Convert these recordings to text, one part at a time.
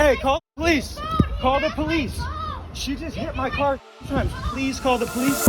Hey, call the police. Call the police. She just hit my car 2 times. Please call the police.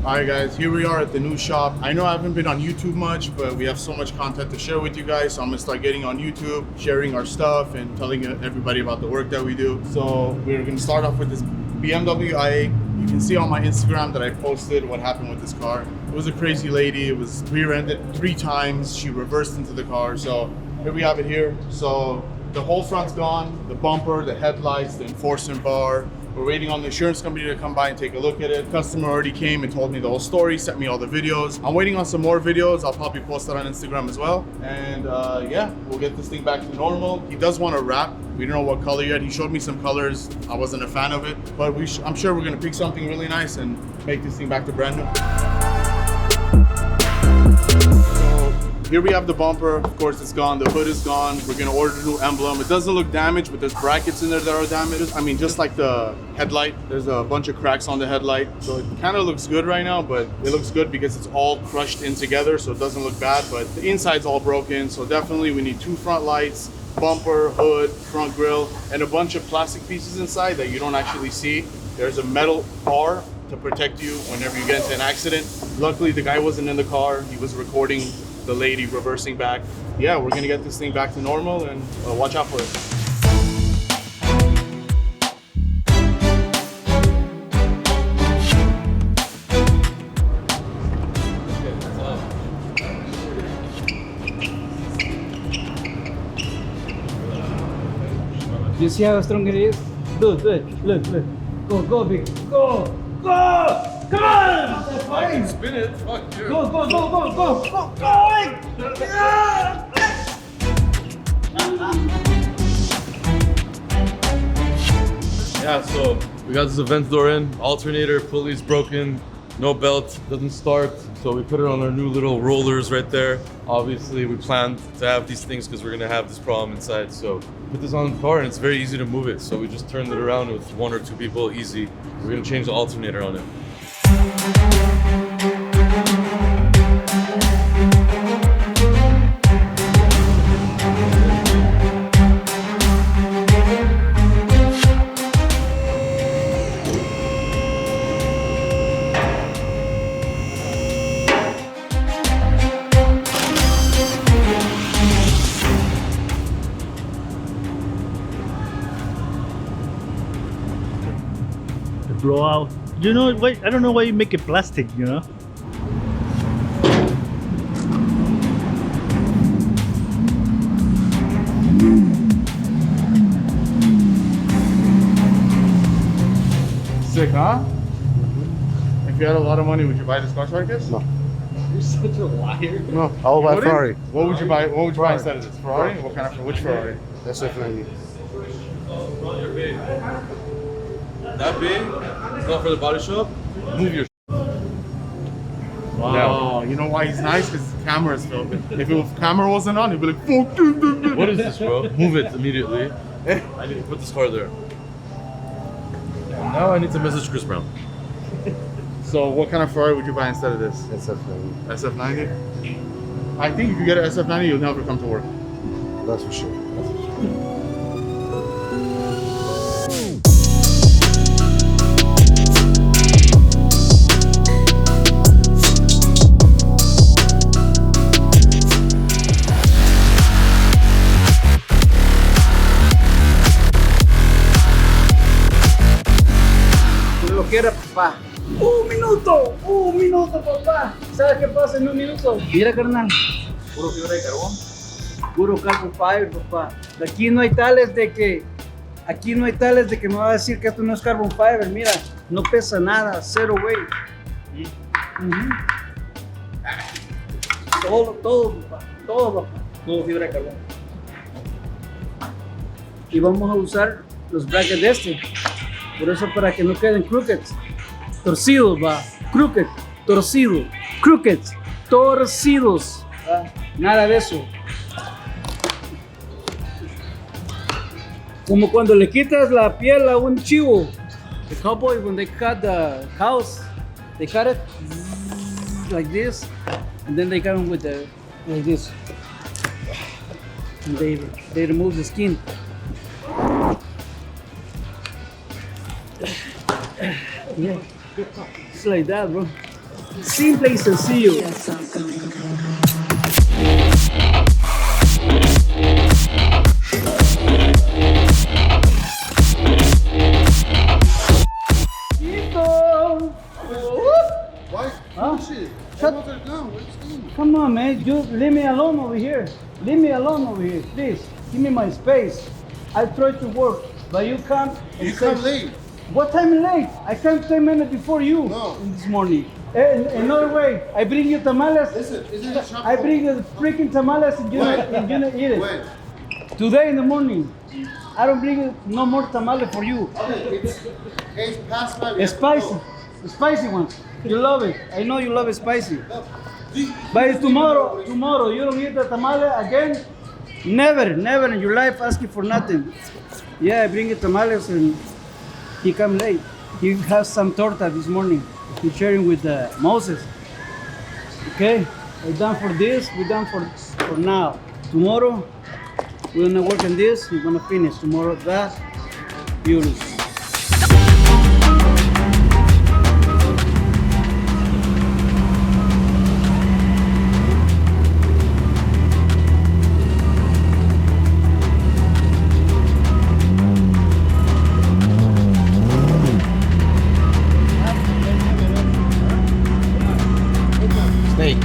Alright guys, here we are at the new shop. I know I haven't been on YouTube much, but we have so much content to share with you guys, so I'm gonna start getting on YouTube, sharing our stuff and telling everybody about the work that we do. So we're gonna start off with this BMW i8. You can see on my Instagram that I posted what happened with this car. It was a crazy lady. It was rear-ended 3 times. She reversed into the car. So here we have it here. So the whole front's gone, the bumper, the headlights, the enforcement bar. We're waiting on the insurance company to come by and take a look at it. Customer already came and told me the whole story, sent me all the videos. I'm waiting on some more videos. I'll probably post that on Instagram as well. And yeah, we'll get this thing back to normal. He does want to wrap. We don't know what color yet. He showed me some colors. I wasn't a fan of it, but I'm sure we're gonna pick something really nice and make this thing back to brand new. Here we have the bumper. Of course, it's gone. The hood is gone. We're gonna order the new emblem. It doesn't look damaged, but there's brackets in there that are damaged. I mean, just like the headlight, there's a bunch of cracks on the headlight. So it kind of looks good right now, but it looks good because it's all crushed in together, so it doesn't look bad, but the inside's all broken. So definitely we need 2 front lights, bumper, hood, front grille, and a bunch of plastic pieces inside that you don't actually see. There's a metal bar to protect you whenever you get into an accident. Luckily, the guy wasn't in the car. He was recording the lady reversing back. Yeah, we're gonna get this thing back to normal and watch out for it. You see how strong it is? Do it, look. Go, big, go! Come on! Spin it, fuck you. Go! Yeah, so we got this Aventador in, alternator, pulley's broken, no belt, doesn't start. So we put it on our new little rollers right there. Obviously, we planned to have these things because we're gonna have this problem inside. So put this on the car and it's very easy to move it. So we just turned it around with 1 or 2 people, easy. We're gonna change the alternator on it. Blowout. You know what? I don't know why you make it plastic, you know? Sick, huh? If you had a lot of money, would you buy this car, Sarkis? No. You're such a liar. No, I will buy Ferrari. What would you buy? What would you buy instead of this? Ferrari? What kind of? Which Ferrari? SF90. You're big. That big? It's not for the body shop? Move your Wow. You know why he's nice? Because the camera is filming. If the camera wasn't on, he'd be like, fuck you. What is this, bro? Move it immediately. I need to put this car there. Now I need to message Chris Brown. So what kind of Ferrari would you buy instead of this? SF90. SF90? I think if you get an SF90, you'll never come to work. That's for sure. Lo que era, papá. Un minuto, papá. ¿Sabes qué pasa en 1 minuto? Mira, carnal. Puro fibra de carbón. Puro carbon fiber, papá. Aquí no hay tales de que me va a decir que esto no es carbon fiber. Mira, no pesa nada, 0 weight. Todo, papá. Todo fibra de carbón. Y vamos a usar los brackets de este. Por eso, para que no queden crooked, torcidos, va. Crooked, torcido, crooked, torcidos. ¿Va? Nada de eso. Como cuando le quitas la piel a un chivo The cowboys, when they cut the cows, they cut it like this, and then they cut them with the like this, and they remove the skin. Yeah, it's like that, bro. Simple y sencillo. Why? Huh? Shit. Shut- Almost are done. Where's the steam? Come on, man. You leave me alone over here. Leave me alone over here, please. Give me my space. I try to work, but you come. And You say- come late. What time is late? I came 10 minutes before you No. this morning. Another way, I bring you tamales. Listen, isn't it shop? I bring you the freaking tamales and you When? don't eat it. When? Today in the morning. I don't bring you no more tamales for you. Okay, it's past 5. We have to Spicy. go. Spicy ones. You love it. I know you love it spicy. Do- But tomorrow, you don't eat the tamale again? Never in your life asking for nothing. Yeah, I bring you tamales and he come late. He has some torta this morning. He's sharing with Moses. Okay, we're done for this. We're done for now. Tomorrow, we're gonna work on this. We're gonna finish tomorrow that Urus. Snake.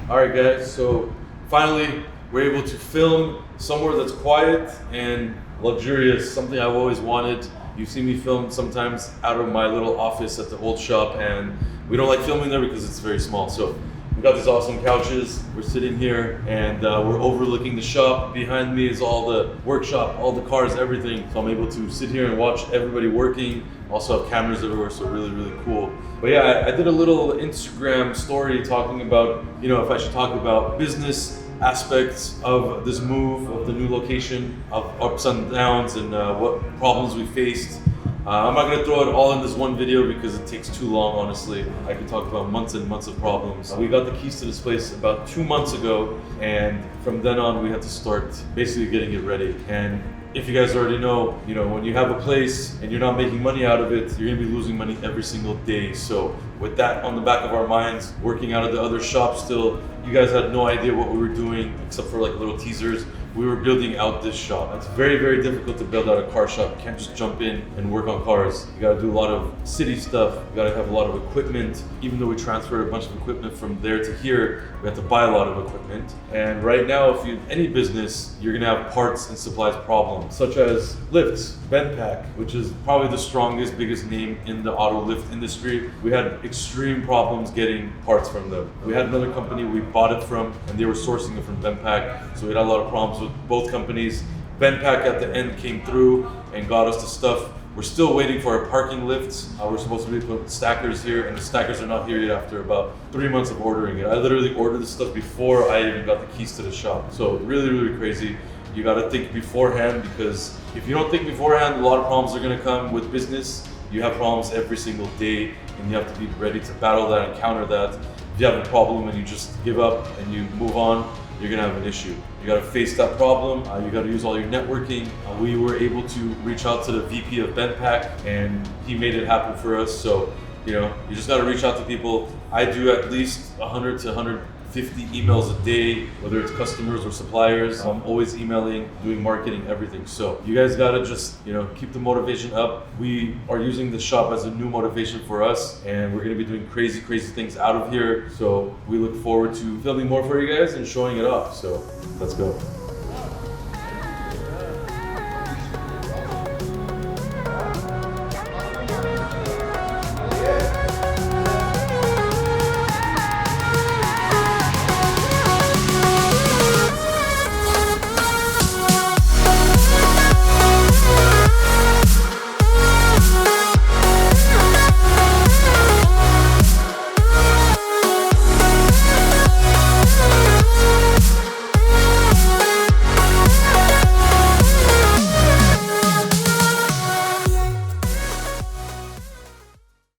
All right, guys, so finally we're able to film somewhere that's quiet and luxurious, something I've always wanted. You've seen me film sometimes out of my little office at the old shop, and we don't like filming there because it's very small. So we've got these awesome couches. We're sitting here and we're overlooking the shop. Behind me is all the workshop, all the cars, everything. So I'm able to sit here and watch everybody working. Also have cameras everywhere, so really cool. But yeah, I did a little Instagram story talking about, you know, if I should talk about business aspects of this move, of the new location, of ups and downs, and what problems we faced. I'm not gonna throw it all in this one video because it takes too long, honestly. I could talk about months and months of problems. We got the keys to this place about 2 months ago, and from then on we had to start basically getting it ready. And if you guys already know, you know, when you have a place and you're not making money out of it, you're gonna be losing money every single day. So with that on the back of our minds, working out of the other shop still, you guys had no idea what we were doing except for like little teasers. We were building out this shop. It's very difficult to build out a car shop. You can't just jump in and work on cars. You gotta do a lot of city stuff. You gotta have a lot of equipment. Even though we transferred a bunch of equipment from there to here, we have to buy a lot of equipment. And right now, if you have any business, you're gonna have parts and supplies problems, such as lifts, Benpack, which is probably the strongest, biggest name in the auto lift industry. We had extreme problems getting parts from them. We had another company we bought it from, and they were sourcing it from Benpack, so we had a lot of problems with both companies. Benpack at the end came through and got us the stuff. We're still waiting for our parking lifts. We're supposed to be putting stackers here, and the stackers are not here yet after about 3 months of ordering it. I literally ordered this stuff before I even got the keys to the shop. So really crazy. You gotta think beforehand, because if you don't think beforehand, a lot of problems are gonna come with business. You have problems every single day, and you have to be ready to battle that and counter that. If you have a problem and you just give up and you move on, you're gonna have an issue. You gotta face that problem. You gotta use all your networking. We were able to reach out to the VP of Benpack, and he made it happen for us. So, you know, you just gotta reach out to people. I do at least 100 to 150 emails a day, whether it's customers or suppliers. I'm always emailing, doing marketing, everything. So you guys gotta just, you know, keep the motivation up. We are using the shop as a new motivation for us, and we're gonna be doing crazy things out of here. So we look forward to filming more for you guys and showing it off. So let's go.